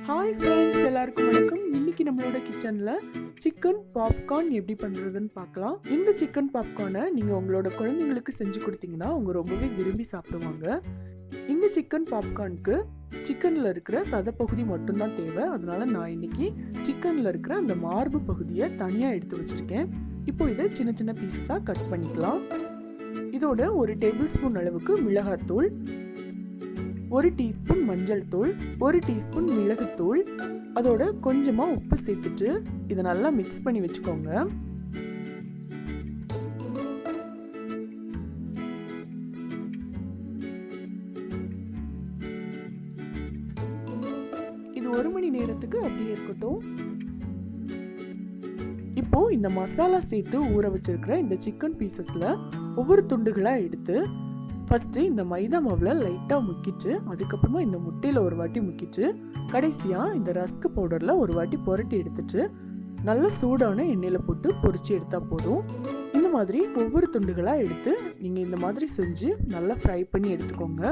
Hi friends, எல்லாருக்கும் வணக்கம். இன்னைக்கு நம்மளோட கிச்சன்ல சிக்கன் பாப்கார்ன் எப்படி பண்றதுன்னு பார்க்கலாம். இந்த சிக்கன் பாப்கார்னை நீங்க உங்களோட குழந்தைங்களுக்கு செஞ்சு கொடுத்தீங்கன்னா அவங்க ரொம்பவே விரும்பி சாப்பிடுவாங்க. இந்த சிக்கன் பாப்கார்னுக்கு சிக்கன்ல இருக்கிற சதப்பகுதி மட்டும்தான் தேவை. அதனால நான் இன்னைக்கு சிக்கன்ல இருக்கிற அந்த மார்பு பகுதியை தனியா எடுத்து வச்சிருக்கேன். இப்போ இதை சின்ன சின்ன பீசஸா கட் பண்ணிக்கலாம். இதோட ஒரு டேபிள் ஸ்பூன் அளவுக்கு மிளகாத்தூள், 1 டீஸ்பூன் மஞ்சள் தூள், 1 டீஸ்பூன் மிளகுத்தூள், அதோட கொஞ்சமா உப்பு சேர்த்துட்டு இதை நல்லா மிக்ஸ் பண்ணி வச்சுக்கோங்க. இது 1 மணி நேரத்துக்கு அப்படியே இருக்கட்டும். இப்போ இந்த மசாலா சேர்த்து ஊற வச்சிருக்கிற இந்த சிக்கன் பீசஸ்ல ஒவ்வொரு துண்டுகளா எடுத்து ஃபர்ஸ்ட் இந்த மைதா மாவில் லைட்டாக முக்கிட்டு, அதுக்கப்புறமா இந்த முட்டையில் ஒரு வாட்டி முக்கிட்டு, கடைசியாக இந்த ரஸ்க் பவுடரில் ஒரு வாட்டி புரட்டி எடுத்துட்டு நல்ல சூடான எண்ணெயில் போட்டு பொரிச்சு எடுத்தால் போதும். இந்த மாதிரி ஒவ்வொரு துண்டுகளாக எடுத்து நீங்கள் இந்த மாதிரி செஞ்சு நல்லா ஃப்ரை பண்ணி எடுத்துக்கோங்க.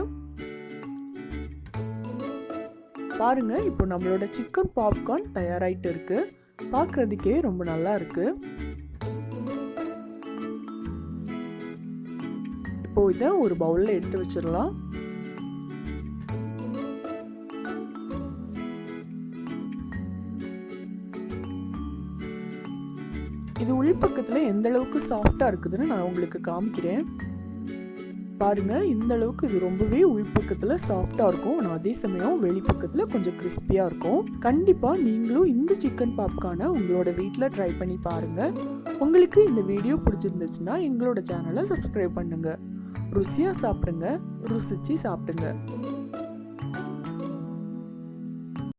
பாருங்க, இப்போ நம்மளோட சிக்கன் பாப்கார்ன் தயாராகிட்டு இருக்கு. பார்க்குறதுக்கே ரொம்ப நல்லா இருக்கு. இப்போ இதை ஒரு பவுல்ல எடுத்து வச்சிடலாம். இது உள்பக்கத்துல எந்த அளவுக்கு சாஃப்டா இருக்குதுன்னு நான் உங்களுக்கு காமிக்கிறேன். பாருங்க, இந்த அளவுக்கு இது ரொம்பவே உள்பக்கத்துல சாஃப்டா இருக்கும். ஆனால் அதே சமயம் வெளிப்பக்கத்துல கொஞ்சம் கிறிஸ்பியா இருக்கும். கண்டிப்பா நீங்களும் இந்த சிக்கன் பாப்கார்னை உங்களோட வீட்டில் ட்ரை பண்ணி பாருங்க. உங்களுக்கு இந்த வீடியோ பிடிச்சிருந்துச்சுன்னா எங்களோட சேனலை சப்ஸ்கிரைப் பண்ணுங்க. ருசியா சாப்பிடுங்க, ருசிச்சு சாப்பிடுங்க.